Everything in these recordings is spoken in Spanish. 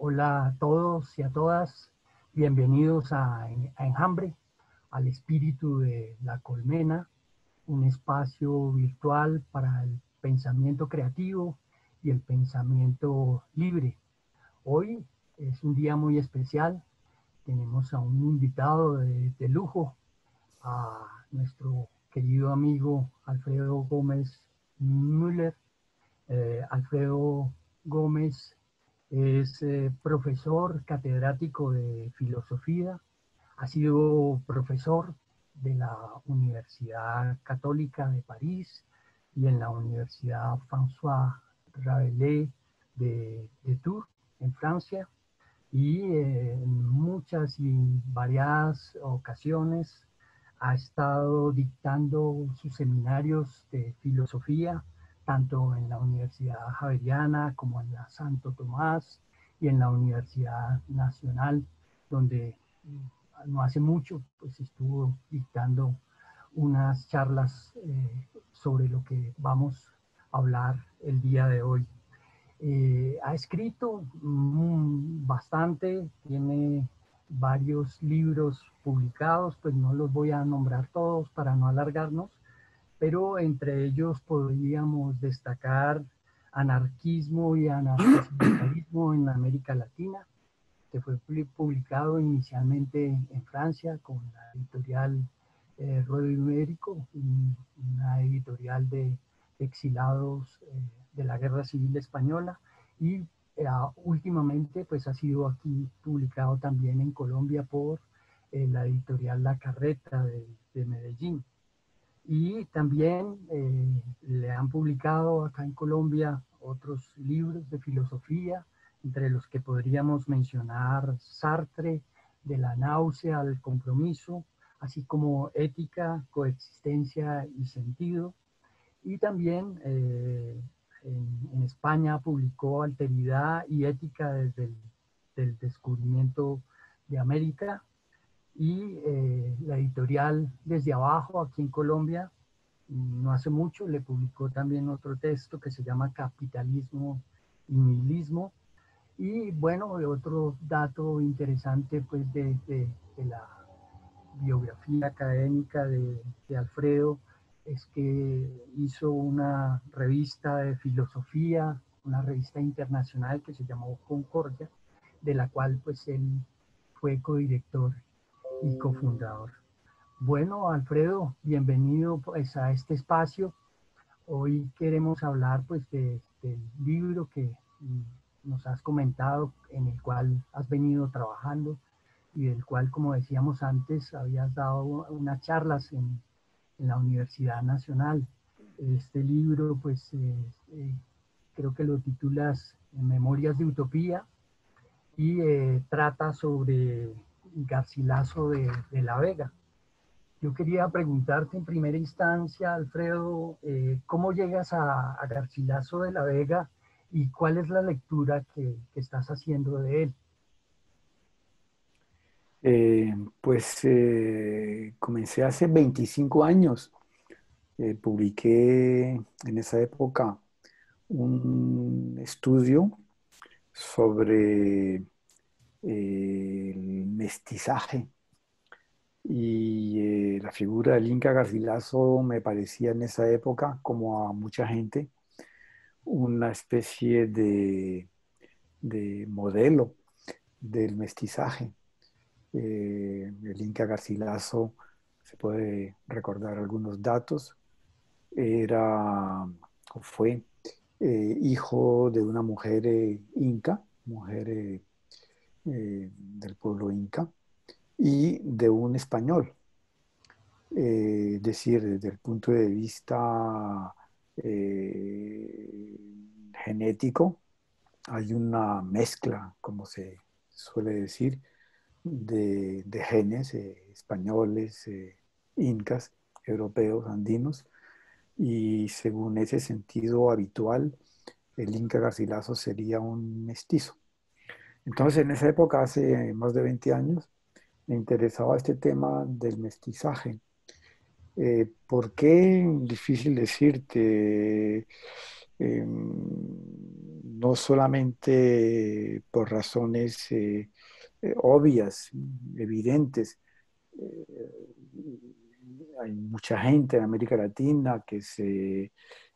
Hola a todos y a todas, bienvenidos a Enjambre, al espíritu de la colmena, un espacio virtual para el pensamiento creativo y el pensamiento libre. Hoy es un día muy especial, tenemos a un invitado de lujo, a nuestro querido amigo Alfredo Gómez Müller. Alfredo Gómez es profesor catedrático de filosofía, ha sido profesor de la Universidad Católica de París y en la Universidad François Rabelais de Tours, en Francia, y en muchas y variadas ocasiones ha estado dictando sus seminarios de filosofía, tanto en la Universidad Javeriana como en la Santo Tomás y en la Universidad Nacional, donde no hace mucho pues estuvo dictando unas charlas sobre lo que vamos a hablar el día de hoy. Ha escrito bastante, tiene varios libros publicados, pues no los voy a nombrar todos para no alargarnos, pero entre ellos podríamos destacar Anarquismo y Anarcosindicalismo en América Latina, que fue publicado inicialmente en Francia con la editorial Ruedo Ibérico, una editorial de exilados de la Guerra Civil Española, y últimamente pues ha sido aquí publicado también en Colombia por la editorial La Carreta de Medellín. Y también le han publicado acá en Colombia otros libros de filosofía, entre los que podríamos mencionar Sartre, de la náusea al compromiso, así como Ética, Coexistencia y Sentido. Y también en España publicó Alteridad y Ética desde el descubrimiento de América, y la editorial Desde Abajo, aquí en Colombia, no hace mucho le publicó también otro texto que se llama Capitalismo y Nihilismo. Y bueno, otro dato interesante pues de la biografía académica de Alfredo es que hizo una revista de filosofía, una revista internacional que se llamó Concordia, de la cual pues él fue codirector y cofundador. Bueno, Alfredo, bienvenido pues a este espacio. Hoy queremos hablar pues del libro que nos has comentado, en el cual has venido trabajando y del cual, como decíamos antes, habías dado unas charlas en la Universidad Nacional. Este libro, pues creo que lo titulas Memorias de Utopía, y trata sobre Garcilaso de la Vega. Yo quería preguntarte en primera instancia, Alfredo, ¿cómo llegas a Garcilaso de la Vega y cuál es la lectura que estás haciendo de él? Comencé hace 25 años. Publiqué en esa época un estudio sobre el mestizaje y la figura del Inca Garcilaso me parecía en esa época, como a mucha gente, una especie de modelo del mestizaje. El Inca Garcilaso, se puede recordar algunos datos, era o fue hijo de una mujer inca, mujer del pueblo inca, y de un español. Es decir, desde el punto de vista genético, hay una mezcla, como se suele decir, de genes españoles, incas, europeos, andinos, y según ese sentido habitual, el Inca Garcilaso sería un mestizo. Entonces, en esa época, hace más de 20 años, me interesaba este tema del mestizaje. ¿Por qué? Difícil decirte. No no solamente por razones obvias, evidentes. Eh, Hay mucha gente en América Latina que se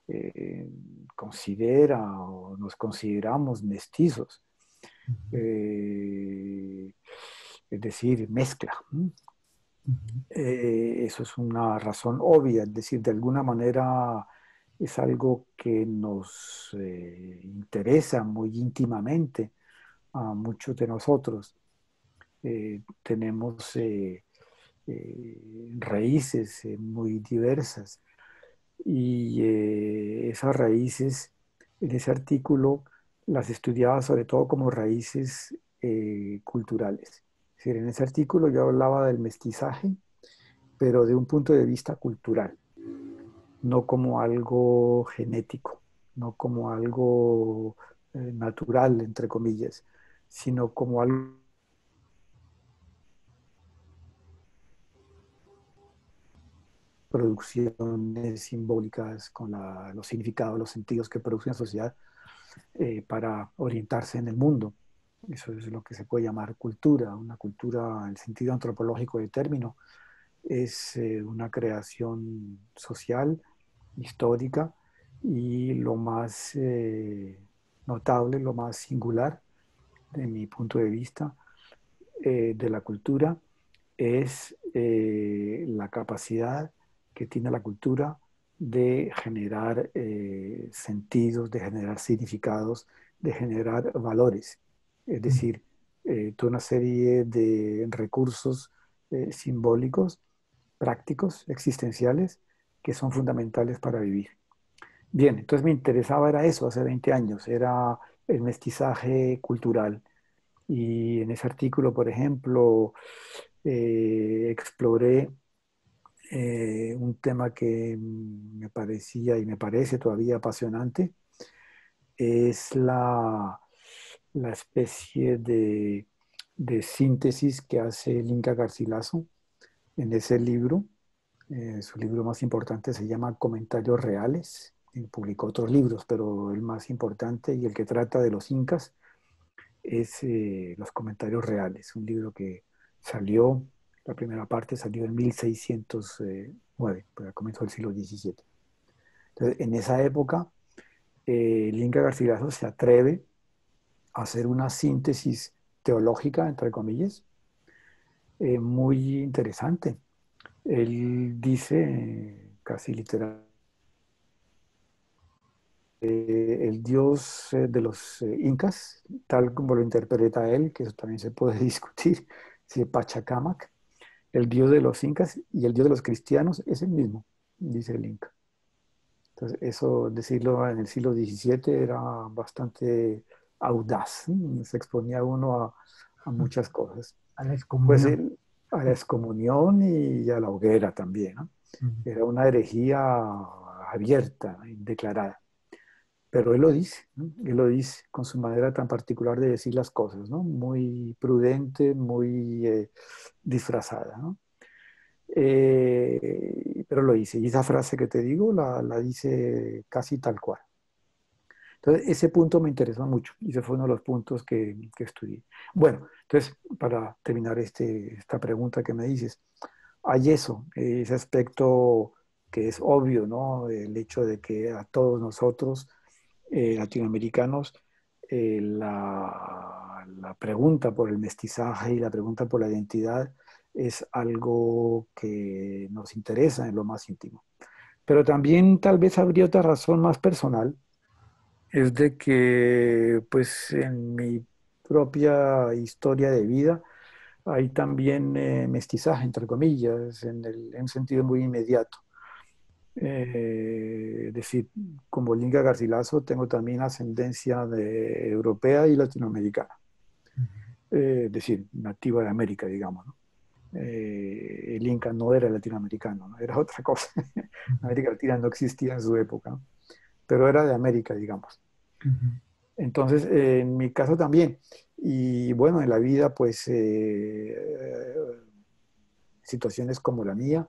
eh, considera o nos consideramos mestizos, eh, es decir, mezcla. Eso es una razón obvia, es decir, de alguna manera es algo que nos interesa muy íntimamente a muchos de nosotros. Tenemos raíces muy diversas y esas raíces en ese artículo las estudiaba sobre todo como raíces culturales. Es decir, en ese artículo yo hablaba del mestizaje, pero de un punto de vista cultural, no como algo genético, no como algo natural, entre comillas, sino como algo producciones simbólicas con los significados, los sentidos que produce una sociedad para orientarse en el mundo. Eso es lo que se puede llamar cultura. Una cultura, en el sentido antropológico del término, es una creación social, histórica, y lo más notable, lo más singular, de mi punto de vista, de la cultura, es la capacidad que tiene la cultura de generar sentidos, de generar significados, de generar valores. Es decir, toda una serie de recursos simbólicos, prácticos, existenciales, que son fundamentales para vivir. Bien, entonces me interesaba era eso hace 20 años, era el mestizaje cultural. Y en ese artículo, por ejemplo, exploré un tema que me parecía y me parece todavía apasionante, es la especie de síntesis que hace el Inca Garcilaso en ese libro. Su libro más importante se llama Comentarios Reales. Y publicó otros libros, pero el más importante y el que trata de los incas es Los Comentarios Reales, un libro que salió, la primera parte salió en 1609, pues al comienzo del siglo XVII. Entonces, en esa época, el Inca Garcilaso se atreve a hacer una síntesis teológica, entre comillas, muy interesante. Él dice, casi literal, el dios de los incas, tal como lo interpreta él, que eso también se puede discutir, si Pachacamac, el dios de los incas y el dios de los cristianos es el mismo, dice el Inca. Entonces, eso decirlo en el siglo XVII era bastante audaz, ¿sí? Se exponía uno a muchas cosas. A la Pues excomunión. a la excomunión y a la hoguera también, ¿no? Era una herejía abierta, declarada. Pero él lo dice, ¿no? Él lo dice con su manera tan particular de decir las cosas, ¿no? Muy prudente, muy disfrazada, ¿no? Pero lo dice. Y esa frase que te digo la dice casi tal cual. Entonces, ese punto me interesó mucho y ese fue uno de los puntos que estudié. Bueno, entonces, para terminar esta pregunta que me dices, hay eso, ese aspecto que es obvio, ¿no? El hecho de que a todos nosotros, latinoamericanos, la pregunta por el mestizaje y la pregunta por la identidad es algo que nos interesa en lo más íntimo. Pero también tal vez habría otra razón más personal, es de que pues en mi propia historia de vida hay también mestizaje, entre comillas, en un sentido muy inmediato. Es decir, como Linga Garcilaso tengo también ascendencia europea y latinoamericana, es decir, nativa de América, digamos, ¿no? El Inca no era latinoamericano, ¿no? Era otra cosa. América Latina no existía en su época, ¿no? Pero era de América, digamos. Entonces, en mi caso también. Y bueno, en la vida, pues, situaciones como la mía,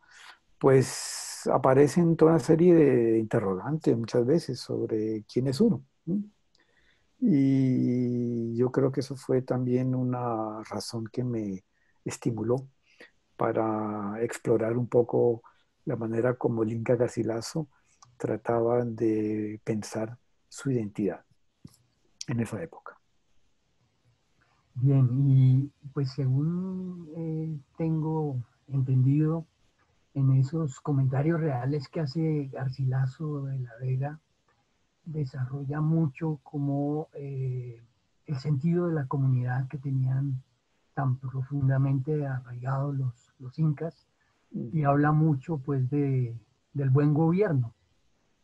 pues aparecen toda una serie de interrogantes muchas veces sobre quién es uno. ¿Sí? Y yo creo que eso fue también una razón que me estimuló para explorar un poco la manera como el Inca Garcilaso trataba de pensar su identidad en esa época. Bien, y pues según tengo entendido, en esos comentarios reales que hace Garcilaso de la Vega, desarrolla mucho como el sentido de la comunidad que tenían tan profundamente arraigados los incas, y habla mucho pues del buen gobierno.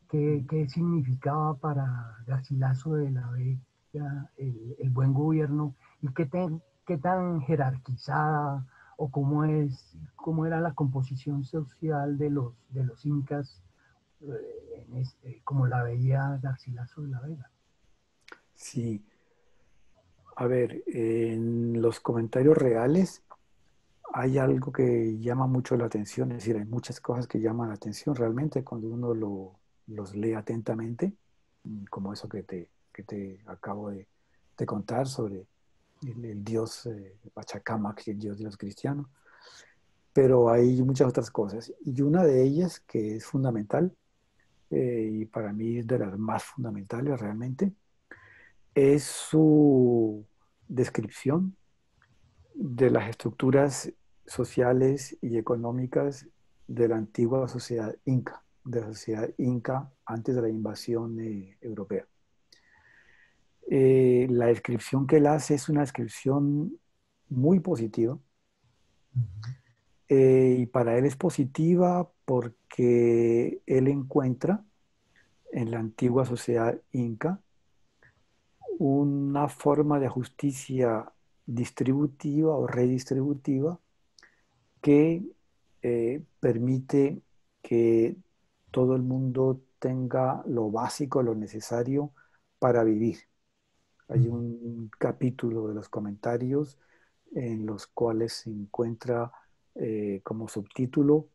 ¿Qué significaba para Garcilaso de la Vega el buen gobierno y qué tan jerarquizada o cómo era la composición social de los incas, como la veía Garcilaso de la Vega? Sí, a ver, en los comentarios reales hay algo que llama mucho la atención, es decir, hay muchas cosas que llaman la atención realmente cuando uno los lee atentamente, como eso que te acabo de contar sobre el dios Pachacamac, el dios de los cristianos, pero hay muchas otras cosas. Y una de ellas que es fundamental, y para mí es de las más fundamentales realmente, es su descripción de las estructuras sociales y económicas de la antigua sociedad inca, de la sociedad inca antes de la invasión europea. La descripción que él hace es una descripción muy positiva, y para él es positiva porque él encuentra en la antigua sociedad inca una forma de justicia distributiva o redistributiva que permite que todo el mundo tenga lo básico, lo necesario para vivir. Hay un capítulo de los comentarios en los cuales se encuentra como subtítulo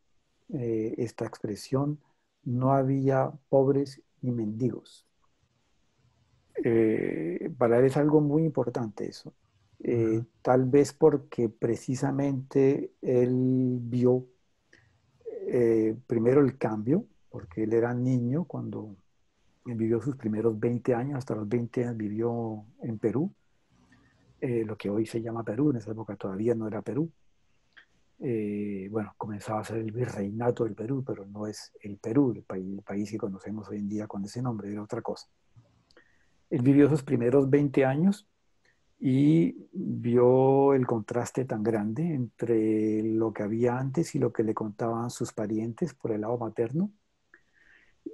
esta expresión: no había pobres ni mendigos. Para él es algo muy importante eso. Tal vez porque precisamente él vio primero el cambio, porque él era niño cuando vivió sus primeros 20 años, hasta los 20 años vivió en Perú, lo que hoy se llama Perú, en esa época todavía no era Perú. Bueno, comenzaba a ser el virreinato del Perú, pero no es el Perú, el país que conocemos hoy en día con ese nombre, era otra cosa. Él vivió sus primeros 20 años y vio el contraste tan grande entre lo que había antes y lo que le contaban sus parientes por el lado materno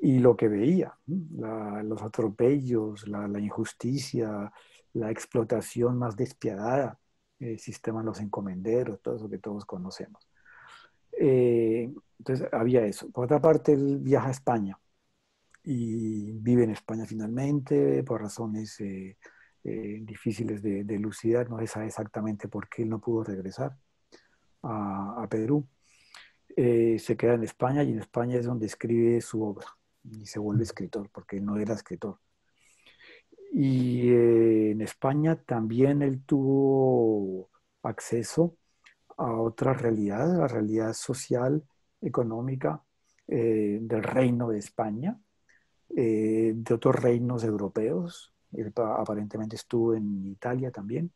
y lo que veía, ¿no? Los atropellos, la injusticia, la explotación más despiadada, el sistema de los encomenderos, todo eso que todos conocemos. Entonces había eso. Por otra parte, él viaja a España y vive en España finalmente por razones difíciles de elucidar. No se sabe exactamente por qué él no pudo regresar a Perú. Se queda en España y en España es donde escribe su obra y se vuelve escritor porque él no era escritor. Y en España también él tuvo acceso a otra realidad, la realidad social, económica del reino de España, de otros reinos europeos. Él aparentemente estuvo en Italia también.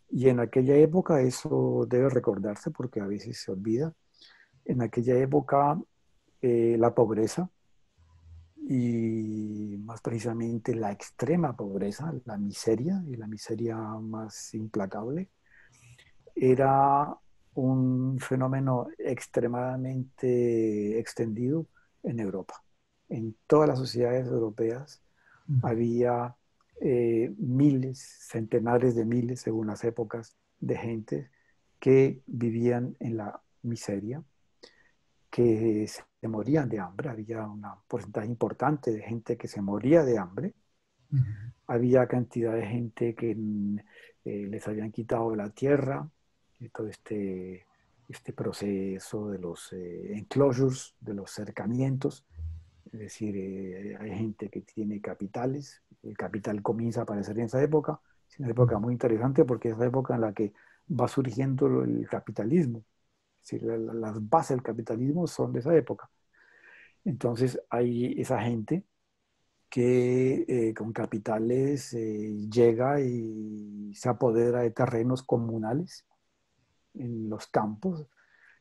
Y en aquella época, eso debe recordarse porque a veces se olvida, en aquella época la pobreza y más precisamente la extrema pobreza, la miseria y la miseria más implacable, era un fenómeno extremadamente extendido en Europa. En todas las sociedades europeas había miles, centenares de miles, según las épocas, de gente que vivían en la miseria, que se morían de hambre. Había un porcentaje importante de gente que se moría de hambre. Había cantidad de gente que les habían quitado la tierra, y todo este proceso de los enclosures, de los cercamientos. Es decir, hay gente que tiene capitales, el capital comienza a aparecer en esa época. Es una época muy interesante porque es la época en la que va surgiendo el capitalismo. Es decir, las bases del capitalismo son de esa época. Entonces hay esa gente que con capitales llega y se apodera de terrenos comunales en los campos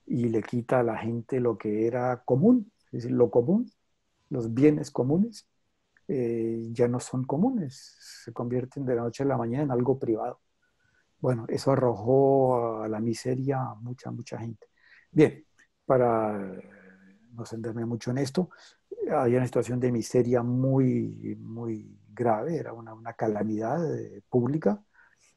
y le quita a la gente lo que era común, es decir, lo común, los bienes comunes ya no son comunes, se convierten de la noche a la mañana en algo privado. Bueno, eso arrojó a la miseria a mucha gente. Bien, para no extenderme mucho en esto, había una situación de miseria muy grave, era una calamidad pública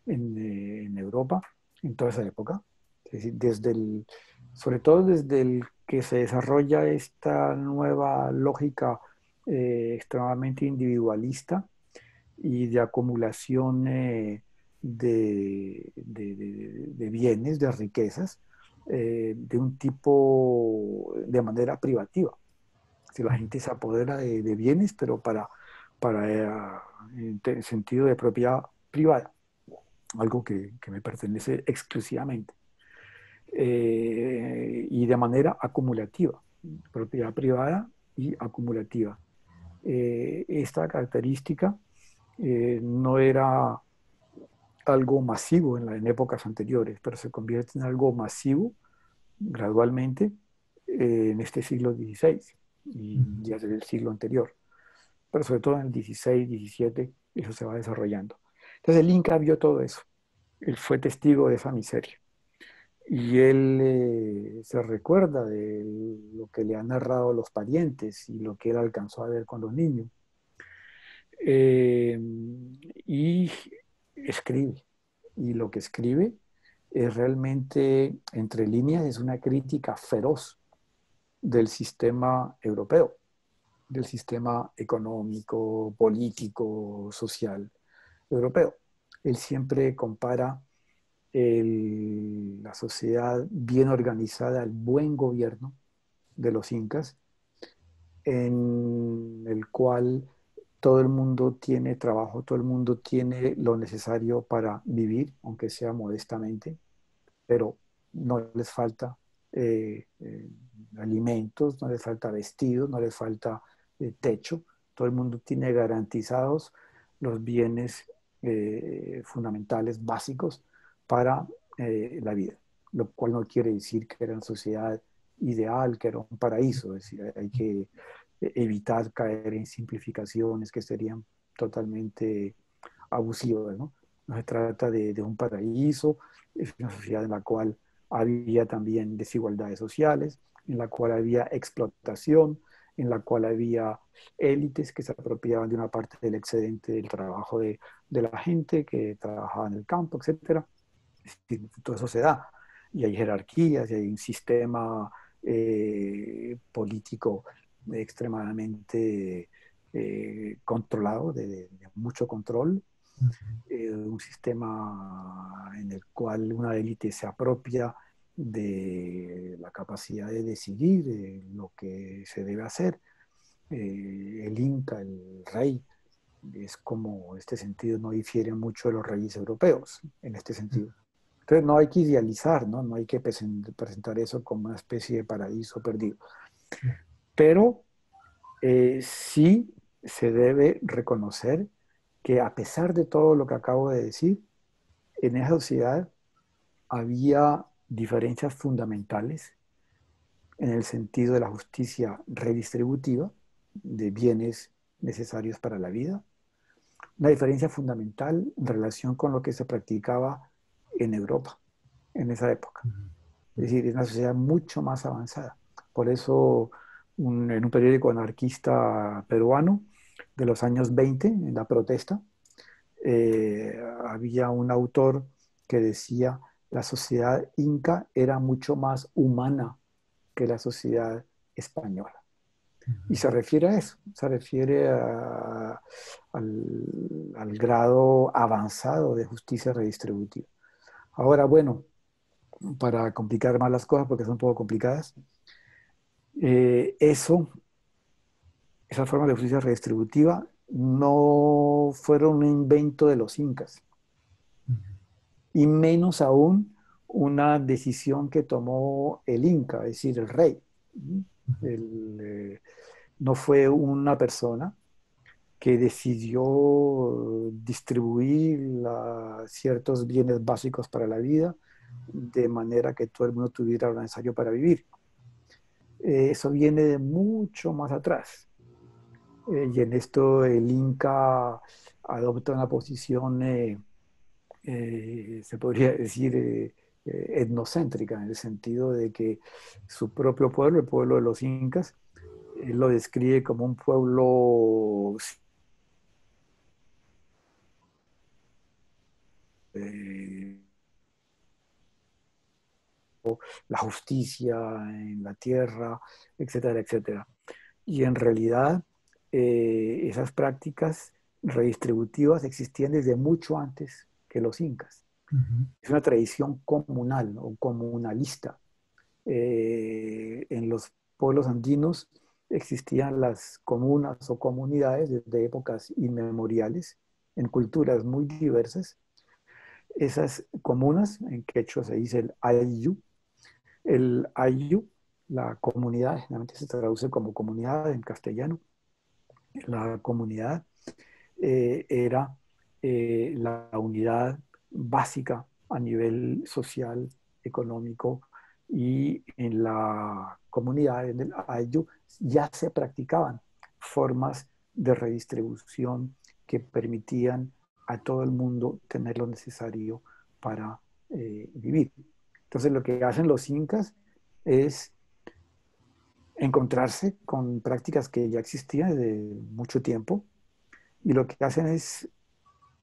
en Europa en toda esa época. Es decir, sobre todo desde el que se desarrolla esta nueva lógica extremadamente individualista y de acumulación de bienes, de riquezas, de un tipo de manera privativa. Si la gente se apodera de bienes, pero en sentido de propiedad privada, algo que me pertenece exclusivamente, y de manera acumulativa, propiedad privada y acumulativa. Esta característica no era algo masivo en épocas anteriores, pero se convierte en algo masivo gradualmente en este siglo XVI y ya desde el siglo anterior, pero sobre todo en el XVI, XVII, eso se va desarrollando. Entonces el Inca vio todo eso, él fue testigo de esa miseria y él se recuerda de lo que le han narrado los parientes y lo que él alcanzó a ver con los niños. Eh, y escribe. Y lo que escribe es realmente, entre líneas, es una crítica feroz del sistema europeo, del sistema económico, político, social europeo. Él siempre compara la sociedad bien organizada, el buen gobierno de los incas, en el cual todo el mundo tiene trabajo, todo el mundo tiene lo necesario para vivir, aunque sea modestamente, pero no les falta eh, eh, alimentos, no les falta vestidos, no les falta techo, todo el mundo tiene garantizados los bienes fundamentales, básicos para la vida, lo cual no quiere decir que era una sociedad ideal, que era un paraíso, es decir, hay que evitar caer en simplificaciones que serían totalmente abusivas, ¿no? No se trata de un paraíso, es una sociedad en la cual había también desigualdades sociales, en la cual había explotación, en la cual había élites que se apropiaban de una parte del excedente del trabajo de la gente que trabajaba en el campo, etcétera. Todo eso se da. Y hay jerarquías, y hay un sistema político extremadamente controlado, de mucho control, un sistema en el cual una élite se apropia de la capacidad de decidir lo que se debe hacer. El Inca, el rey, es como, en este sentido, no difiere mucho de los reyes europeos, en este sentido. Entonces no hay que idealizar, ¿no? No hay que presentar eso como una especie de paraíso perdido. Pero sí se debe reconocer que a pesar de todo lo que acabo de decir, en esa sociedad había diferencias fundamentales en el sentido de la justicia redistributiva de bienes necesarios para la vida, una diferencia fundamental en relación con lo que se practicaba en Europa en esa época. Es decir, es una sociedad mucho más avanzada. Por eso, en un periódico anarquista peruano de los años 20, en la protesta, había un autor que decía la sociedad inca era mucho más humana que la sociedad española. Y se refiere a eso, se refiere al grado avanzado de justicia redistributiva. Ahora, bueno, para complicar más las cosas, porque son un poco complicadas, esa forma de justicia redistributiva no fueron un invento de los incas, y menos aún una decisión que tomó el Inca, es decir, el rey. El, no fue una persona que decidió distribuir ciertos bienes básicos para la vida de manera que todo el mundo tuviera lo necesario para vivir. Eso viene de mucho más atrás. Y en esto el Inca adopta una posición, se podría decir, etnocéntrica, en el sentido de que su propio pueblo, el pueblo de los Incas, él lo describe como un pueblo eh, la justicia en la tierra, etcétera, etcétera. Y en realidad esas prácticas redistributivas existían desde mucho antes que los incas. Es una tradición comunal o comunalista. En los pueblos andinos existían las comunas o comunidades desde épocas inmemoriales, en culturas muy diversas. Esas comunas, en quechua se dice el ayllu, la comunidad, generalmente se traduce como comunidad en castellano. La comunidad era la unidad básica a nivel social, económico, y en la comunidad, en el ayllu, ya se practicaban formas de redistribución que permitían a todo el mundo tener lo necesario para vivir. Entonces lo que hacen los incas es encontrarse con prácticas que ya existían desde mucho tiempo, y lo que hacen es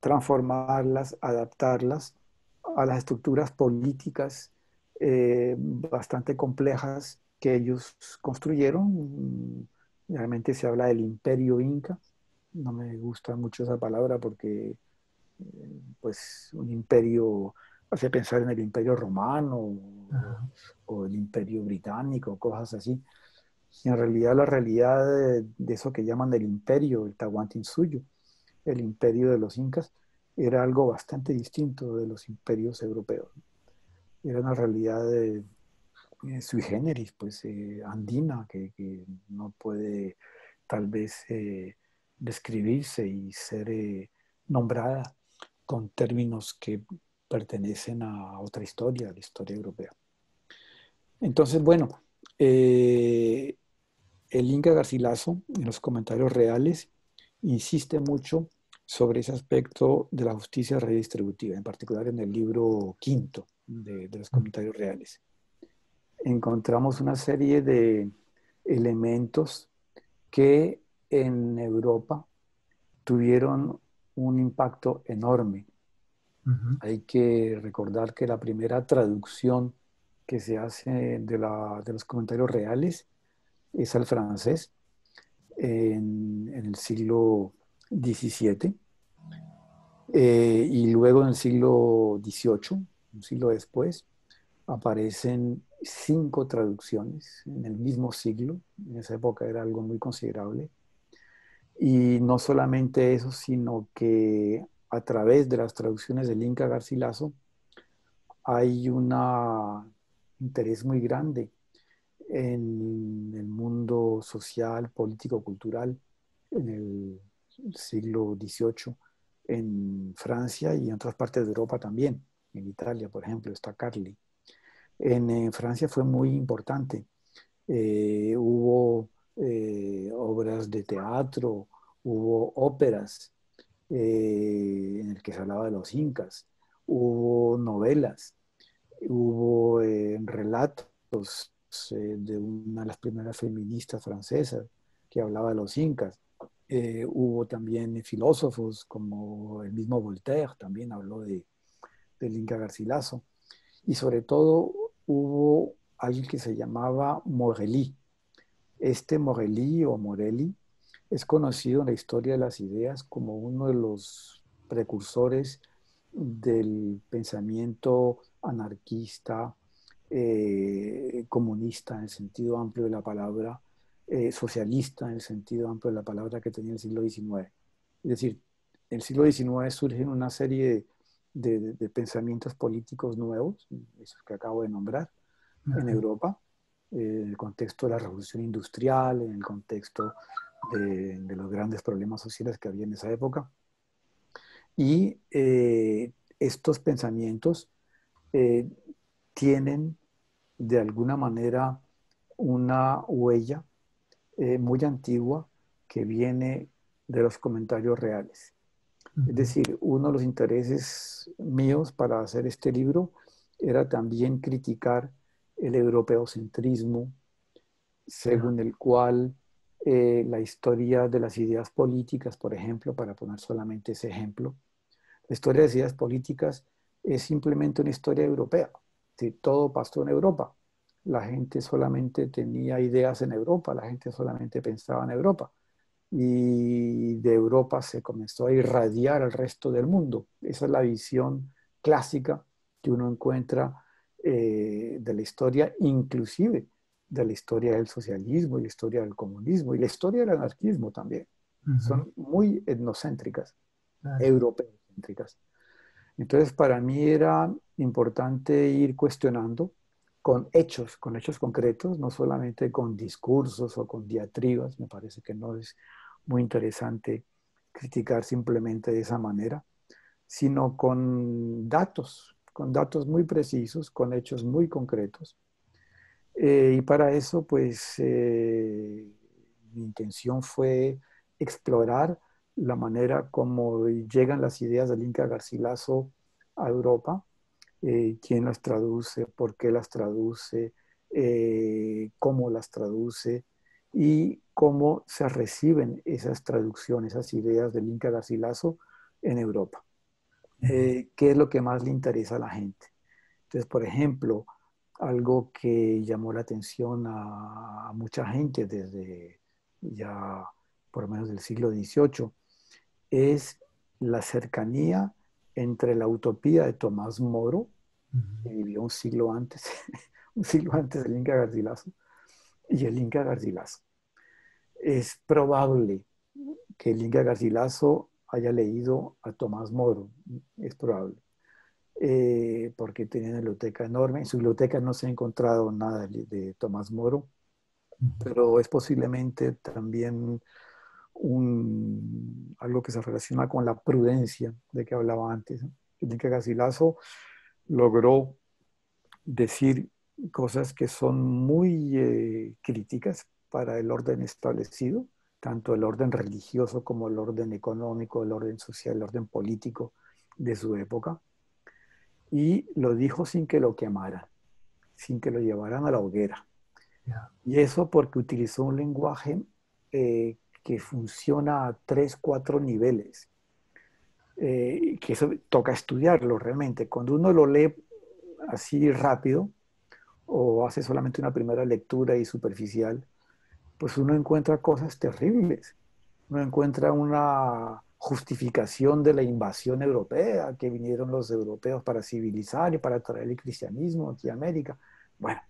transformarlas, adaptarlas a las estructuras políticas bastante complejas que ellos construyeron. Realmente se habla del imperio inca. No me gusta mucho esa palabra porque pues un imperio hace pensar en el imperio romano o el imperio británico, cosas así. Y en realidad la realidad de eso que llaman el imperio, el Tahuantinsuyo, el imperio de los incas, era algo bastante distinto de los imperios europeos. Era una realidad sui generis, pues andina, que no puede tal vez describirse y ser nombrada con términos que pertenecen a otra historia, a la historia europea. Entonces, bueno, eh, el Inca Garcilaso, en los comentarios reales, insiste mucho sobre ese aspecto de la justicia redistributiva, en particular en el libro quinto de los comentarios reales. Encontramos una serie de elementos que en Europa tuvieron un impacto enorme. Hay que recordar que la primera traducción que se hace de los comentarios reales es al francés en el siglo XVII, y luego en el siglo XVIII, un siglo después, aparecen 5 traducciones en el mismo siglo. En esa época era algo muy considerable. Y no solamente eso, sino que a través de las traducciones del Inca Garcilaso hay un interés muy grande en el mundo social, político, cultural en el siglo XVIII, en Francia y en otras partes de Europa también. En Italia, por ejemplo, está Carli. En Francia fue muy importante. Hubo obras de teatro, hubo óperas en el que se hablaba de los incas, hubo novelas, hubo relatos de una de las primeras feministas francesas que hablaba de los incas. Hubo también filósofos como el mismo Voltaire, también habló del Inca Garcilaso. Y sobre todo hubo alguien que se llamaba Morelli. Este Morelli o Morelli es conocido en la historia de las ideas como uno de los precursores del pensamiento anarquista, comunista en el sentido amplio de la palabra, socialista en el sentido amplio de la palabra que tenía el siglo XIX. Es decir, en el siglo XIX surgen una serie de pensamientos políticos nuevos, esos que acabo de nombrar, en Ajá. Europa, en el contexto de la revolución industrial, en el contexto de los grandes problemas sociales que había en esa época. Y estos pensamientos eh, tienen de alguna manera una huella muy antigua que viene de los comentarios reales. Es Ujú. decir, uno de los intereses míos para hacer este libro era también criticar el europeocentrismo, Ya. según el cual la historia de las ideas políticas, por ejemplo, para poner solamente ese ejemplo, la historia de las ideas políticas es simplemente una historia europea. Si todo pasó en Europa, la gente solamente tenía ideas en Europa, la gente solamente pensaba en Europa y de Europa se comenzó a irradiar al resto del mundo. Esa es la visión clásica que uno encuentra de la historia, inclusive de la historia del socialismo y la historia del comunismo y la historia del anarquismo también. Ujú. Son muy etnocéntricas, Claro. europeocéntricas. Entonces, para mí era importante ir cuestionando con hechos concretos, no solamente con discursos o con diatribas. Me parece que no es muy interesante criticar simplemente de esa manera, sino con datos muy precisos, con hechos muy concretos. Y para eso, pues, mi intención fue explorar la manera como llegan las ideas del Inca Garcilaso a Europa, quién las traduce, por qué las traduce, cómo las traduce y cómo se reciben esas traducciones, esas ideas del Inca Garcilaso en Europa. Ujú. ¿Qué es lo que más le interesa a la gente? Entonces, por ejemplo, algo que llamó la atención a mucha gente desde ya por lo menos del siglo XVIII es la cercanía entre la utopía de Tomás Moro, Ujú. que vivió un siglo antes, un siglo antes del Inca Garcilaso, y el Inca Garcilaso. Es probable que el Inca Garcilaso haya leído a Tomás Moro, es probable, porque tenía una biblioteca enorme. En su biblioteca no se ha encontrado nada de Tomás Moro, Ujú. pero es posiblemente también algo que se relaciona con la prudencia de que hablaba antes, ¿no? El Inca Garcilaso logró decir cosas que son muy críticas para el orden establecido, tanto el orden religioso como el orden económico, el orden social, el orden político de su época, y lo dijo sin que lo quemaran, sin que lo llevaran a la hoguera. Ya. Y eso porque utilizó un lenguaje que funciona a tres, cuatro niveles, que eso toca estudiarlo realmente. Cuando uno lo lee así rápido, o hace solamente una primera lectura y superficial, pues uno encuentra cosas terribles. Uno encuentra una justificación de la invasión europea, que vinieron los europeos para civilizar y para traer el cristianismo aquí a América. Bueno,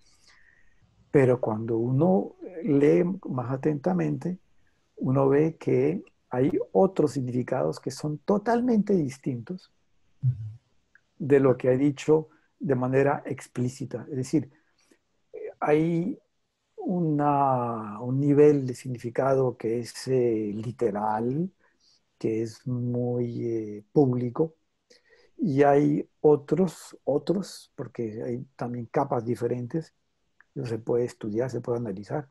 pero cuando uno lee más atentamente, uno ve que hay otros significados que son totalmente distintos Ujú. de lo que ha dicho de manera explícita. Es decir, hay un nivel de significado que es literal, que es muy público, y hay otros, porque hay también capas diferentes, eso se puede estudiar, se puede analizar.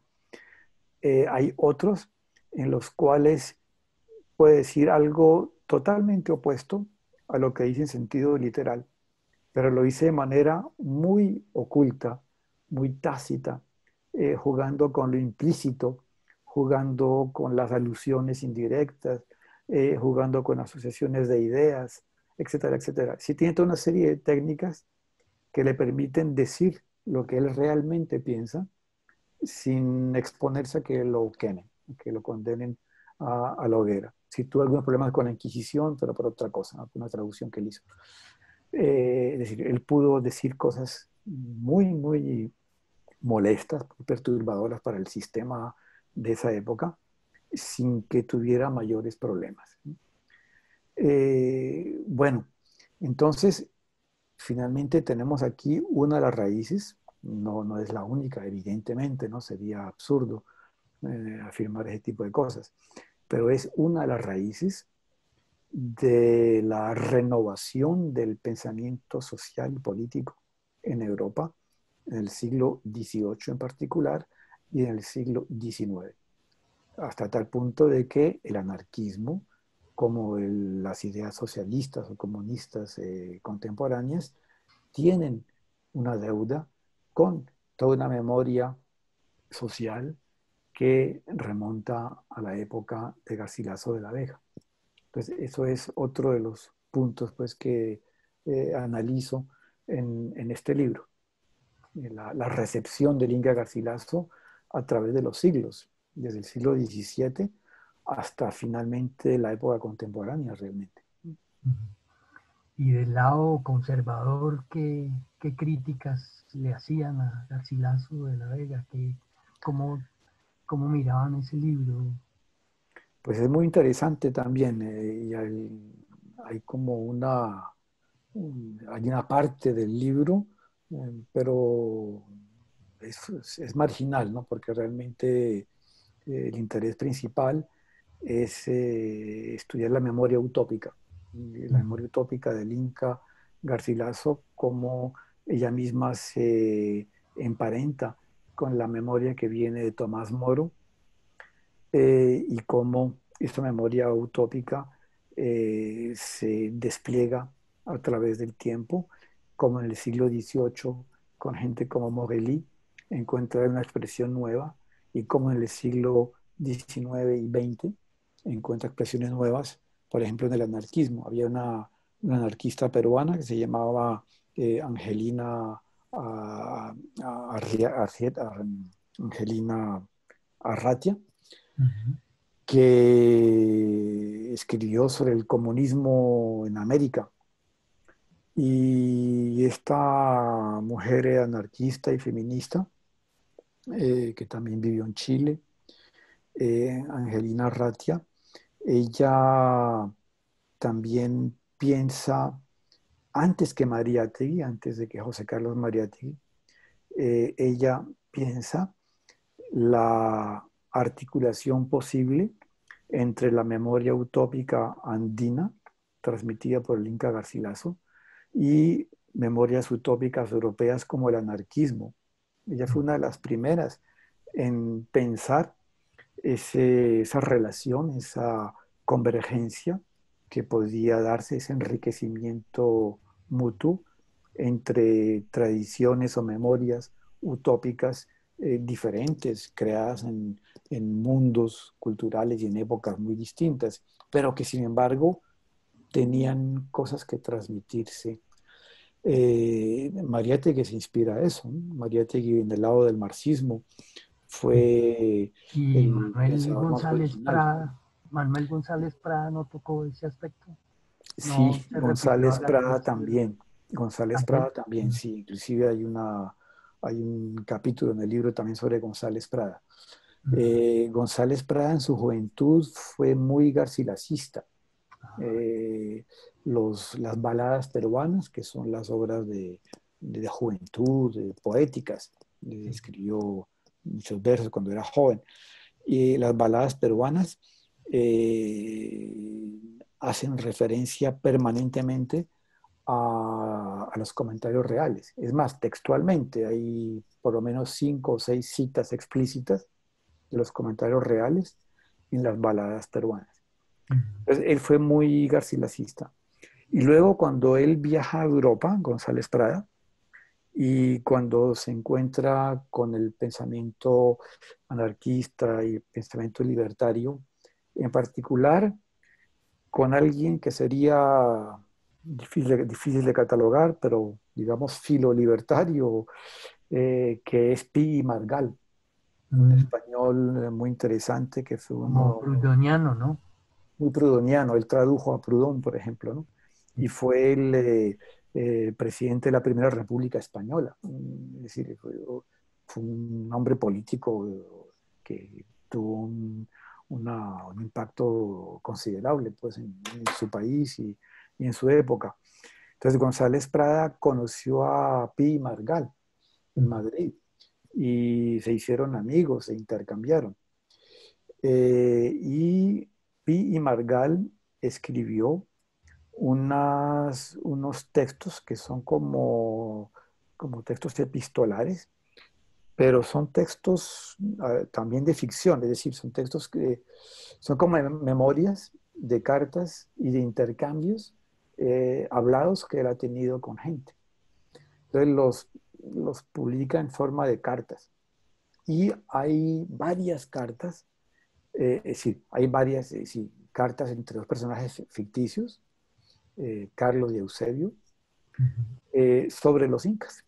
Hay otros en los cuales puede decir algo totalmente opuesto a lo que dice en sentido literal, pero lo hice de manera muy oculta, muy tácita, jugando con lo implícito, jugando con las alusiones indirectas, jugando con asociaciones de ideas, etcétera, etcétera. Sí tiene toda una serie de técnicas que le permiten decir lo que él realmente piensa sin exponerse a que lo quemen, que lo condenen a la hoguera. Si tuvo algunos problemas con la Inquisición, pero por otra cosa, ¿no? Una traducción que él hizo. Es decir, él pudo decir cosas muy, muy molestas, perturbadoras para el sistema de esa época, sin que tuviera mayores problemas. Bueno, entonces, finalmente tenemos aquí una de las raíces, no es la única, evidentemente, ¿no? Sería absurdo afirmar ese tipo de cosas, pero es una de las raíces de la renovación del pensamiento social y político en Europa, en el siglo XVIII en particular y en el siglo XIX, hasta tal punto de que el anarquismo, como las ideas socialistas o comunistas contemporáneas, tienen una deuda con toda una memoria social que remonta a la época de Garcilaso de la Vega. Entonces, eso es otro de los puntos pues, que analizo en este libro, la recepción del Inca Garcilaso a través de los siglos, desde el siglo XVII hasta finalmente la época contemporánea realmente. Y del lado conservador, ¿qué críticas le hacían a Garcilaso de la Vega? Cómo, ¿Cómo miraban ese libro? Pues es muy interesante también, y hay como hay una parte del libro, pero es marginal, ¿no? Porque realmente el interés principal es estudiar la memoria utópica, la memoria utópica del Inca Garcilaso, cómo ella misma se emparenta con la memoria que viene de Tomás Moro, y cómo esta memoria utópica se despliega a través del tiempo, como en el siglo XVIII, con gente como Morelli, encuentra una expresión nueva, y como en el siglo XIX y XX encuentra expresiones nuevas, por ejemplo, en el anarquismo. Había una anarquista peruana que se llamaba Angelina, Angelina Arratia, Ujú. que escribió sobre el comunismo en América. Y esta mujer anarquista y feminista, que también vivió en Chile, Angelina Ratia, ella también piensa, antes que Mariátegui, antes de que José Carlos Mariátegui, ella piensa la articulación posible entre la memoria utópica andina, transmitida por el Inca Garcilaso, y memorias utópicas europeas como el anarquismo. Ella fue una de las primeras en pensar esa relación, esa convergencia que podía darse, ese enriquecimiento mutuo entre tradiciones o memorias utópicas diferentes, creadas en mundos culturales y en épocas muy distintas, pero que sin embargo tenían cosas que transmitirse. Mariátegui se inspira a eso, ¿no? Mariátegui en el lado del marxismo fue Y el pensador más original. Manuel González Prada no tocó ese aspecto, no Sí, se refirió a González Prada Garcilaso también. González también. Prada también, sí. Inclusive hay un capítulo en el libro también sobre González Prada. González Prada en su juventud fue muy garcilacista. Eh, las baladas peruanas, que son las obras de juventud, poéticas, escribió muchos versos cuando era joven. Y las baladas peruanas eh, hacen referencia permanentemente a los comentarios reales. Es más, textualmente hay por lo menos 5 o 6 citas explícitas de los comentarios reales en las baladas peruanas. Entonces, él fue muy garcilacista. Y luego cuando él viaja a Europa, González Prada, y cuando se encuentra con el pensamiento anarquista y el pensamiento libertario, en particular con alguien que sería difícil de catalogar, pero digamos filo libertario, que es Pi Margal, un español muy interesante que fue Como uno Proudhoniano, ¿no? muy prudoniano. Él tradujo a Proudhon, por ejemplo, ¿no? Y fue el presidente de la Primera República Española. Es decir, fue un hombre político que tuvo un impacto considerable pues, en su país y en su época. Entonces González Prada conoció a Pi Margall en Madrid y se hicieron amigos, se intercambiaron. Y Pi y Margall escribió unos textos que son como textos epistolares, pero son textos también de ficción, es decir, son textos que son como memorias de cartas y de intercambios hablados que él ha tenido con gente. Entonces los publica en forma de cartas. Y hay varias cartas, es decir, hay varias sí, cartas entre dos personajes ficticios, Carlos y Eusebio, sobre los incas,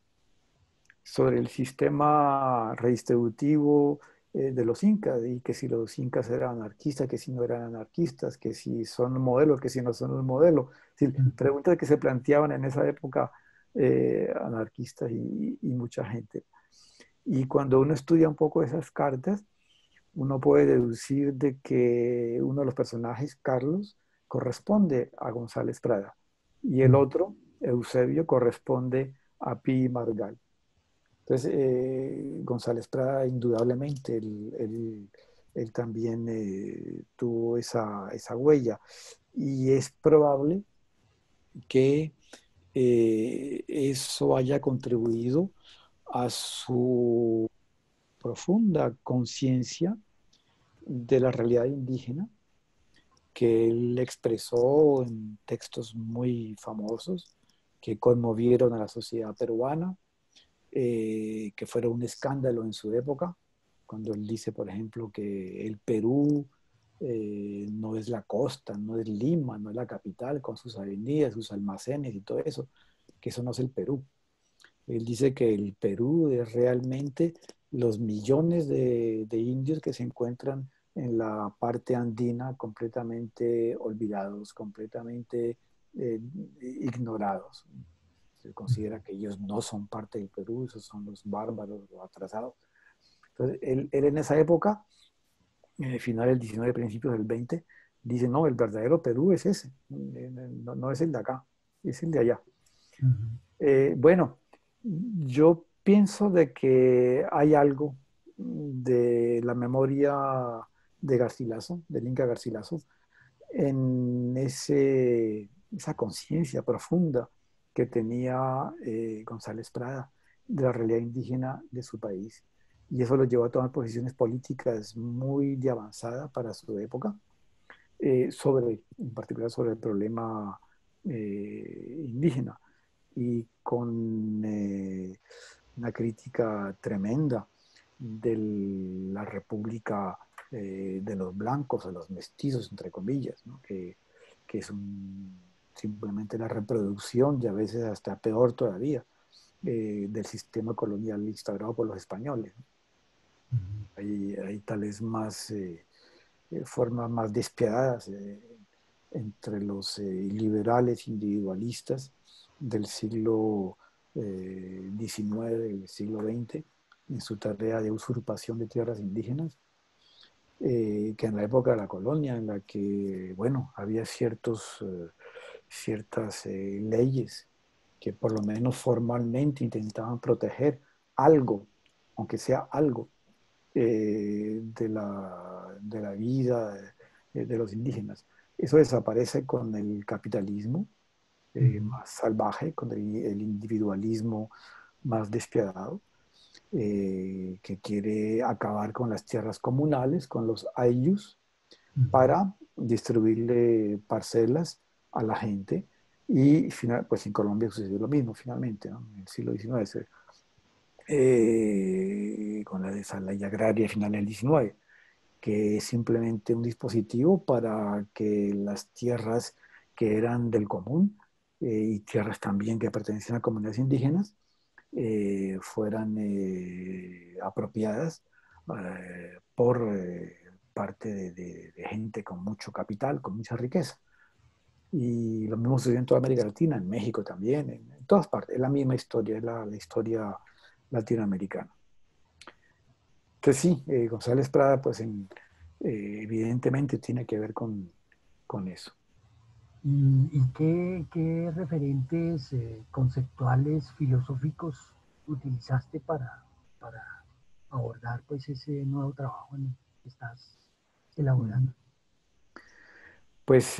sobre el sistema redistributivo de los incas, y que si los incas eran anarquistas, que si no eran anarquistas, que si son un modelo, que si no son un modelo. Es decir, preguntas que se planteaban en esa época anarquistas y mucha gente. Y cuando uno estudia un poco esas cartas, uno puede deducir de que uno de los personajes, Carlos, corresponde a González Prada y el otro, Eusebio, corresponde a Pi Margall. Entonces, González Prada, indudablemente, él también tuvo esa huella. Y es probable que eso haya contribuido a su profunda conciencia de la realidad indígena, que él expresó en textos muy famosos que conmovieron a la sociedad peruana, que fueron un escándalo en su época, cuando él dice, por ejemplo, que el Perú no es la costa, no es Lima, no es la capital, con sus avenidas, sus almacenes y todo eso, que eso no es el Perú. Él dice que el Perú es realmente los millones de indios que se encuentran en la parte andina completamente olvidados, completamente ignorados. Se considera que ellos no son parte del Perú, esos son los bárbaros, los atrasados. Entonces, él en esa época, finales del 19, principios del 20, dice, no, el verdadero Perú es ese, no es el de acá, es el de allá. Bueno, yo pienso de que hay algo de la memoria de Garcilaso, del Inca Garcilaso, en esa conciencia profunda que tenía González Prada de la realidad indígena de su país. Y eso lo llevó a tomar posiciones políticas muy de avanzada para su época, en particular sobre el problema indígena, y con una crítica tremenda de la República de los blancos, de los mestizos, entre comillas, ¿no? Que es simplemente la reproducción y a veces hasta peor todavía del sistema colonial instaurado por los españoles. Hay tales formas más despiadadas entre los liberales individualistas del siglo XIX, del siglo XX, en su tarea de usurpación de tierras indígenas, que en la época de la colonia, en la que, bueno, había ciertas leyes que por lo menos formalmente intentaban proteger algo, aunque sea algo, de la vida de los indígenas. Eso desaparece con el capitalismo más salvaje, con el individualismo más despiadado, que quiere acabar con las tierras comunales, con los ayllus, para distribuirle parcelas a la gente. Y pues en Colombia sucedió lo mismo finalmente, ¿no? En el siglo XIX, con la ley agraria final del XIX, que es simplemente un dispositivo para que las tierras que eran del común y tierras también que pertenecían a comunidades indígenas fueran apropiadas por parte de gente con mucho capital, con mucha riqueza. Y lo mismo sucedió en toda América Latina, en México también, en todas partes. Es la misma historia, es la historia latinoamericana. Entonces sí, González Prada, pues evidentemente tiene que ver con eso. ¿Y qué referentes conceptuales, filosóficos utilizaste para abordar pues ese nuevo trabajo en el que estás Mm. elaborando? Pues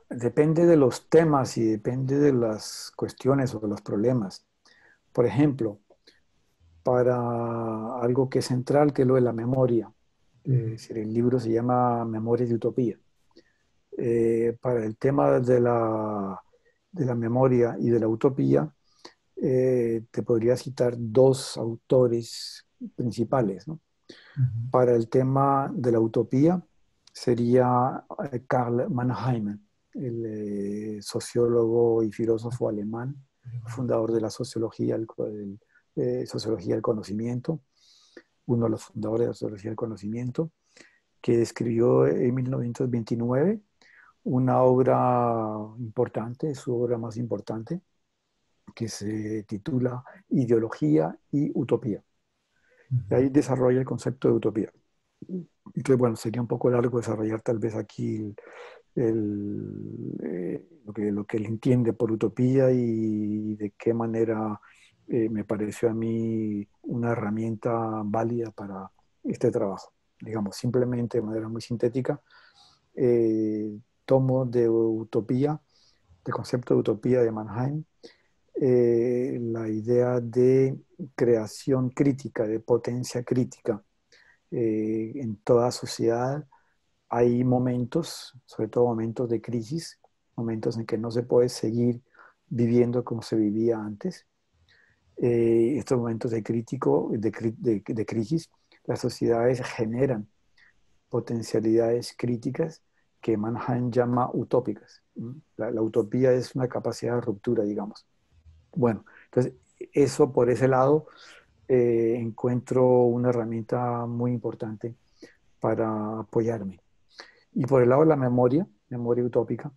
depende de los temas y depende de las cuestiones o de los problemas. Por ejemplo, para algo que es central, que es lo de la memoria. Ujú, Es decir, el libro se llama Memorias de Utopía. Para el tema de la memoria y de la utopía, te podría citar dos autores principales, ¿no? ujú, Para el tema de la utopía sería Karl Mannheim, el sociólogo y filósofo alemán, fundador de la sociología, sociología del conocimiento, uno de los fundadores de la sociología del conocimiento, que escribió en 1929 una obra importante, su obra más importante, que se titula Ideología y Utopía. Y ujú. ahí desarrolla el concepto de utopía. Entonces, bueno, sería un poco largo desarrollar tal vez aquí lo que él entiende por utopía y de qué manera me pareció a mí una herramienta válida para este trabajo. Digamos, simplemente de manera muy sintética, tomo de utopía, del concepto de utopía de Mannheim, la idea de creación crítica, de potencia crítica. En toda sociedad hay momentos, sobre todo momentos de crisis, momentos en que no se puede seguir viviendo como se vivía antes. Estos momentos de crisis, las sociedades generan potencialidades críticas que Mannheim llama utópicas. La utopía es una capacidad de ruptura, digamos. Bueno, entonces eso por ese lado encuentro una herramienta muy importante para apoyarme. Y por el lado de la memoria, memoria utópica,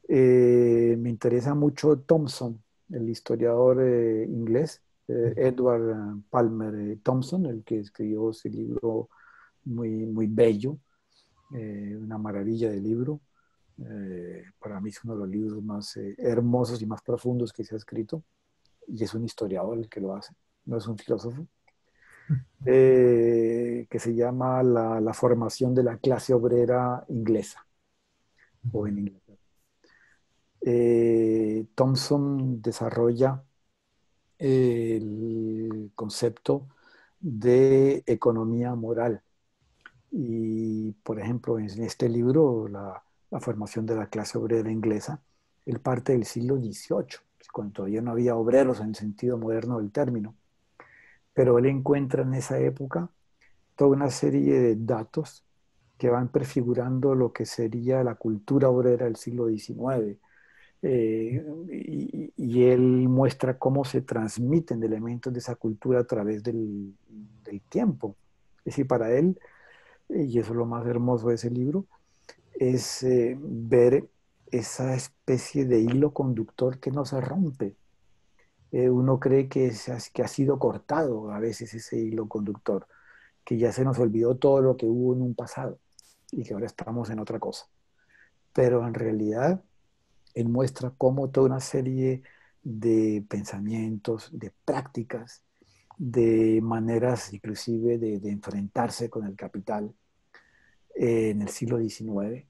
me interesa mucho Thompson, el historiador inglés, Edward Palmer Thompson, el que escribió ese libro muy bello, una maravilla de libro. Para mí es uno de los libros más hermosos y más profundos que se ha escrito, y es un historiador el que lo hace, no es un filósofo, que se llama la formación de la clase obrera inglesa o en Inglaterra. Thompson desarrolla el concepto de economía moral. Y, por ejemplo, en este libro, la formación de la clase obrera inglesa, él parte del siglo XVIII, cuando todavía no había obreros en el sentido moderno del término. Pero él encuentra en esa época toda una serie de datos que van prefigurando lo que sería la cultura obrera del siglo XIX. Y él muestra cómo se transmiten elementos de esa cultura a través del tiempo. Es decir, para él, y eso es lo más hermoso de ese libro, es ver esa especie de hilo conductor que no se rompe. Uno cree que ha sido cortado a veces ese hilo conductor, que ya se nos olvidó todo lo que hubo en un pasado y que ahora estamos en otra cosa. Pero en realidad él muestra cómo toda una serie de pensamientos, de prácticas, de maneras inclusive de enfrentarse con el capital en el siglo XIX,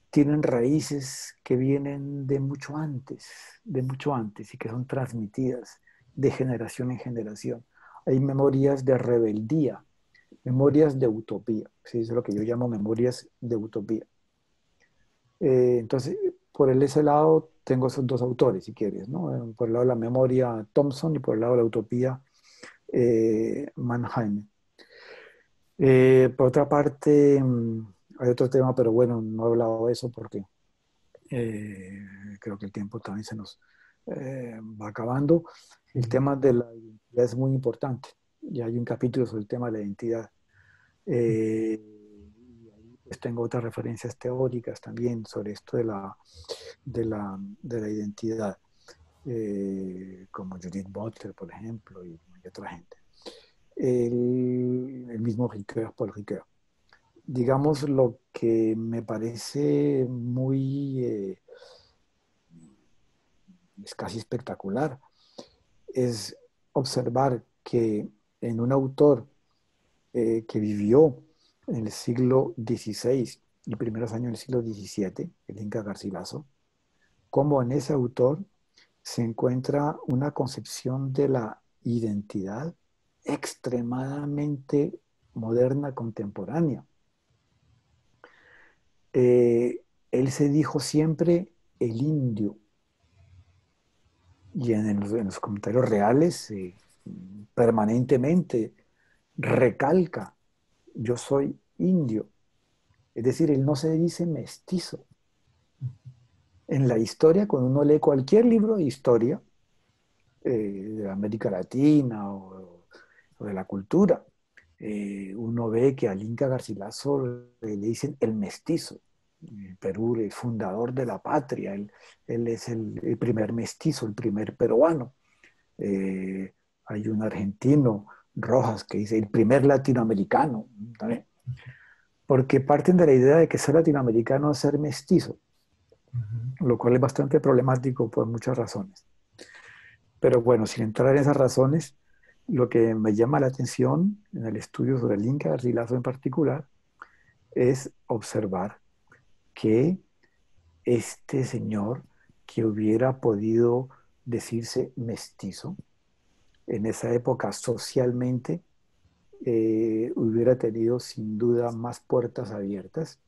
tienen raíces que vienen de mucho antes y que son transmitidas de generación en generación. Hay memorias de rebeldía, memorias de utopía, ¿sí? Es lo que yo llamo memorias de utopía. Entonces, ese lado tengo esos dos autores, si quieres, ¿no? Por el lado de la memoria, Thompson, y por el lado de la utopía, Mannheim. Por otra parte, hay otro tema, pero bueno, no he hablado de eso porque creo que el tiempo también se nos va acabando. El Sí. tema de la identidad es muy importante. Ya hay un capítulo sobre el tema de la identidad. Y ahí pues tengo otras referencias teóricas también sobre esto de la identidad, como Judith Butler, por ejemplo, y otra gente. El mismo Ricoeur, Paul Ricoeur. digamos, lo que me parece muy, es casi espectacular, es observar que en un autor que vivió en el siglo XVI y primeros años del siglo XVII, el Inca Garcilaso, como en ese autor se encuentra una concepción de la identidad extremadamente moderna, contemporánea. Él se dijo siempre el indio, y en los comentarios reales permanentemente recalca, yo soy indio. Es decir, él no se dice mestizo. En la historia, cuando uno lee cualquier libro de historia, de América Latina o de la cultura, uno ve que al Inca Garcilaso le dicen el mestizo. Perú, el fundador de la patria, él es el primer mestizo, el primer peruano. Eh, Hay un argentino, Rojas, que dice el primer latinoamericano, ¿vale? Porque parten de la idea de que ser latinoamericano es ser mestizo, lo cual es bastante problemático por muchas razones. Pero bueno, sin entrar en esas razones, lo que me llama la atención en el estudio sobre el Inca Garcilaso en particular es observar que este señor que hubiera podido decirse mestizo en esa época socialmente, hubiera tenido sin duda más puertas abiertas,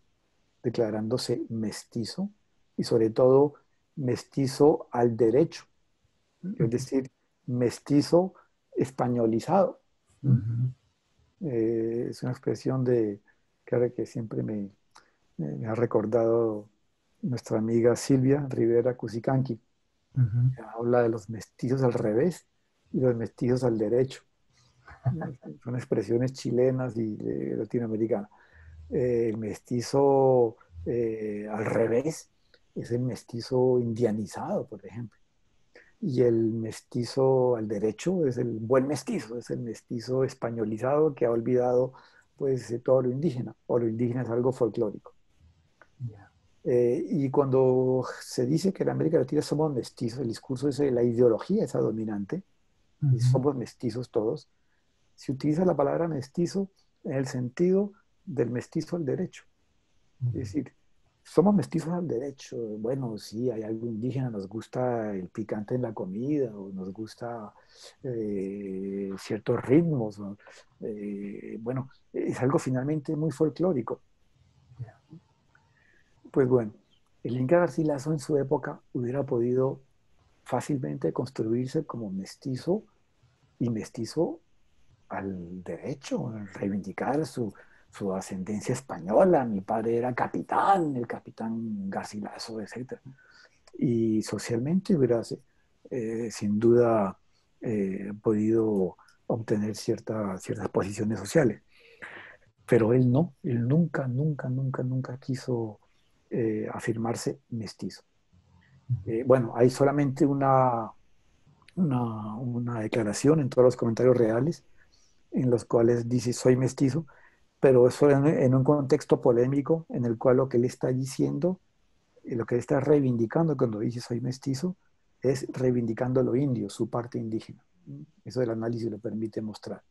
declarándose mestizo y sobre todo mestizo al derecho, es decir, mestizo españolizado. Es una expresión de, claro, que siempre me ha recordado nuestra amiga Silvia Rivera Cusicanqui. Habla de los mestizos al revés y los mestizos al derecho. Son expresiones chilenas y latinoamericanas. El mestizo al revés es el mestizo indianizado, por ejemplo. Y el mestizo al derecho es el buen mestizo, es el mestizo españolizado que ha olvidado pues todo lo indígena, o lo indígena es algo folclórico. Yeah. Y cuando se dice que en América Latina somos mestizos, el discurso es la ideología esa dominante, y somos mestizos todos, se utiliza la palabra mestizo en el sentido del mestizo al derecho. Es decir, somos mestizos al derecho. Bueno, sí, hay algo indígena, nos gusta el picante en la comida, o nos gusta ciertos ritmos. ¿No? Bueno, es algo finalmente muy folclórico. Yeah. Pues bueno, el Inca Garcilaso en su época hubiera podido fácilmente construirse como mestizo y mestizo al derecho, reivindicar su ascendencia española. Mi padre era capitán, el capitán Garcilaso, etc. Y socialmente hubiera sin duda podido obtener ciertas posiciones sociales. Pero él no, él nunca, nunca, nunca, nunca quiso afirmarse mestizo. Bueno, hay solamente una declaración en todos los comentarios reales en los cuales dice soy mestizo, pero eso en un contexto polémico en el cual lo que él está diciendo, lo que él está reivindicando cuando dice soy mestizo, es reivindicando lo indio, su parte indígena. Eso del análisis lo permite mostrar.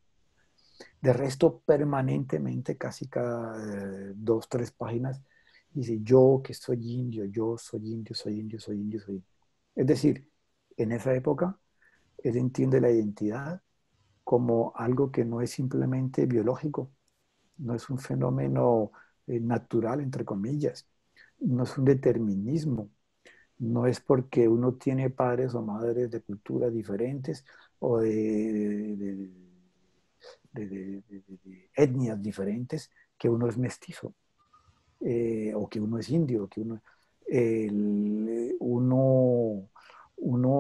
De resto, permanentemente, casi cada 2, 3 páginas, dice yo que soy indio, yo soy indio, soy indio, soy indio, soy indio. Es decir, en esa época, él entiende la identidad como algo que no es simplemente biológico, no es un fenómeno natural, entre comillas, no es un determinismo, no es porque uno tiene padres o madres de culturas diferentes o de etnias diferentes que uno es mestizo, o que uno es indio, que uno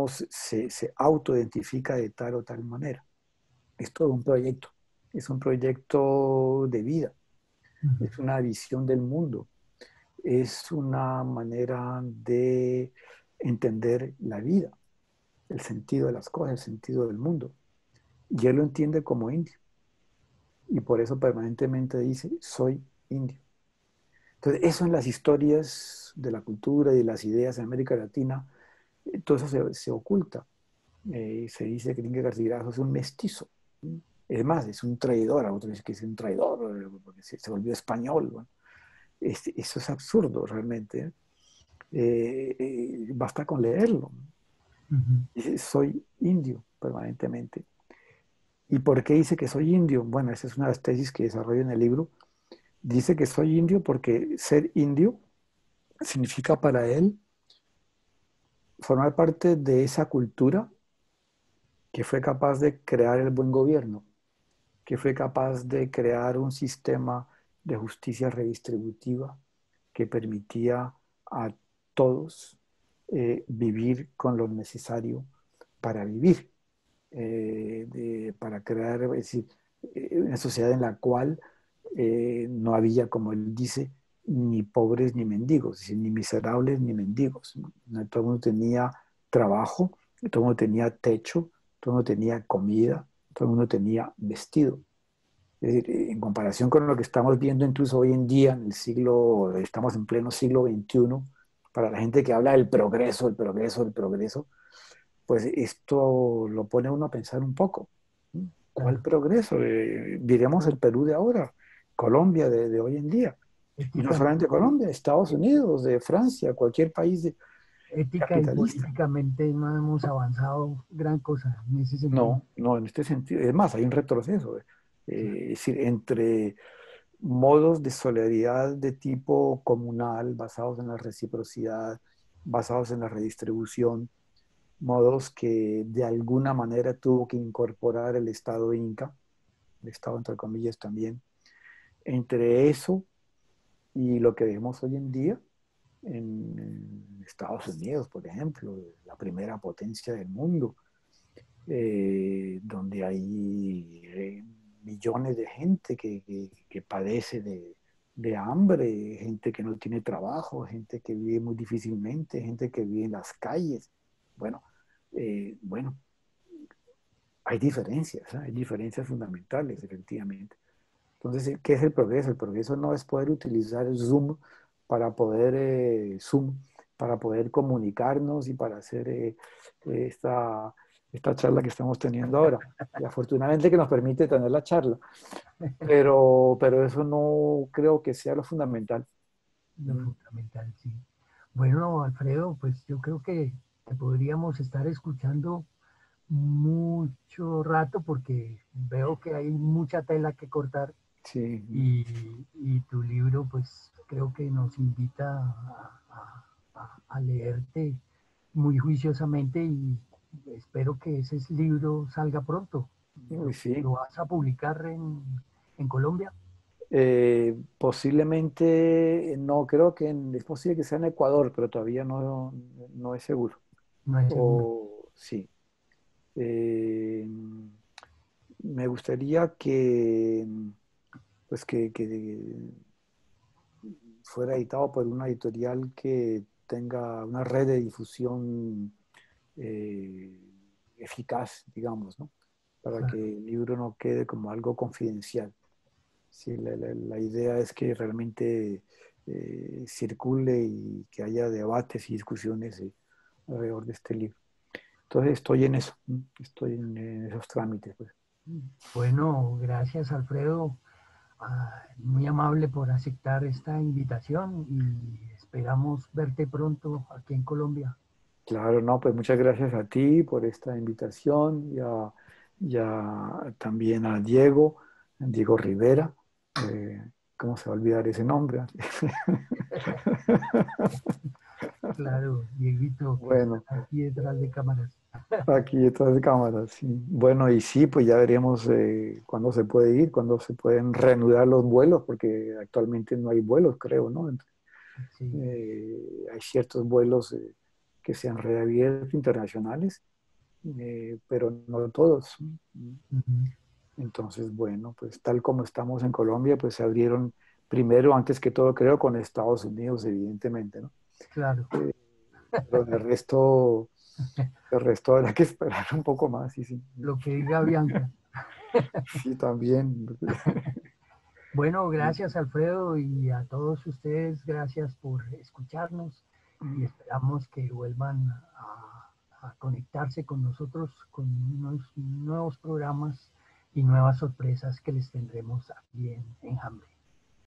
se autoidentifica de tal o tal manera. Es todo un proyecto, es un proyecto de vida, es una visión del mundo, es una manera de entender la vida, el sentido de las cosas, el sentido del mundo. Y él lo entiende como indio. Y por eso permanentemente dice, soy indio. Entonces, eso en las historias de la cultura y de las ideas en América Latina, todo eso se oculta. Se dice que Inge Garcilaso es un mestizo. Es más, es un traidor, a otros dicen que es un traidor porque se volvió español. Bueno, eso es absurdo realmente. Basta con leerlo. Dice, soy indio permanentemente. ¿Y por qué dice que soy indio? Bueno, esa es una de las tesis que desarrollo en el libro. Dice que soy indio porque ser indio significa para él formar parte de esa cultura que fue capaz de crear el buen gobierno, que fue capaz de crear un sistema de justicia redistributiva que permitía a todos vivir con lo necesario para vivir, para crear, es decir, una sociedad en la cual no había, como él dice, ni pobres ni mendigos, es decir, ni miserables ni mendigos. ¿No? Todo el mundo tenía trabajo, todo el mundo tenía techo, todo el mundo tenía comida, todo el mundo tenía vestido. Es decir, en comparación con lo que estamos viendo incluso hoy en día, en el siglo, estamos en pleno siglo XXI, para la gente que habla del progreso, el progreso, el progreso, pues esto lo pone a uno a pensar un poco. ¿Cuál Claro. progreso? Diremos el Perú de ahora, Colombia de hoy en día. Y no solamente Éticamente, Colombia, Estados Unidos, de Francia, cualquier país ética y capitalista. políticamente no hemos avanzado gran cosa en ese sentido. No, no, en este sentido. Es más, hay un retroceso. Es decir, entre modos de solidaridad de tipo comunal, basados en la reciprocidad, basados en la redistribución, modos que de alguna manera tuvo que incorporar el Estado inca, el Estado entre comillas también, entre eso y lo que vemos hoy en día en Estados Unidos, por ejemplo, la primera potencia del mundo, donde hay millones de gente que padece de hambre, gente que no tiene trabajo, gente que vive muy difícilmente, gente que vive en las calles. Bueno, bueno, hay diferencias fundamentales, efectivamente. Entonces, ¿qué es el progreso? El progreso no es poder utilizar el Zoom para poder comunicarnos y para hacer esta charla que estamos teniendo ahora. Y afortunadamente que nos permite tener la charla, pero eso no creo que sea lo fundamental. Lo fundamental, sí. Bueno, Alfredo, pues yo creo que te podríamos estar escuchando mucho rato porque veo que hay mucha tela que cortar Sí, y tu libro pues creo que nos invita a leerte muy juiciosamente y espero que ese libro salga pronto. uy, sí. Lo vas a publicar en Colombia? Posiblemente, no, creo que es posible que sea en Ecuador, pero todavía no es seguro. No es seguro. O sí. Eh, Me gustaría que, pues que fuera editado por una editorial que tenga una red de difusión eh, eficaz, digamos, ¿no? Para que Claro. el libro no quede como algo confidencial. Sí, la idea es que realmente circule y que haya debates y discusiones alrededor de este libro. Entonces estoy en eso, estoy en esos trámites, pues. Bueno, gracias Alfredo. Muy amable por aceptar esta invitación y esperamos verte pronto aquí en Colombia. Claro, no, pues muchas gracias a ti por esta invitación y también a Diego Rivera. ¿Cómo se va a olvidar ese nombre? Claro, Dieguito, que está Bueno, aquí detrás de cámaras. aquí detrás de cámaras, sí. Bueno, y sí, pues ya veremos cuándo se puede ir, cuándo se pueden reanudar los vuelos, porque actualmente no hay vuelos, creo, ¿no? Sí, Hay ciertos vuelos que se han reabierto internacionales, pero no todos. ujú, Entonces, bueno, pues tal como estamos en Colombia, pues se abrieron primero, antes que todo, creo, con Estados Unidos, evidentemente, ¿no? claro, Pero el resto habrá que esperar un poco más, sí, sí. lo que diga Bianca. Sí, también. Bueno, gracias Alfredo y a todos ustedes, gracias por escucharnos y esperamos que vuelvan a conectarse con nosotros con unos nuevos programas y nuevas sorpresas que les tendremos aquí en Hambre.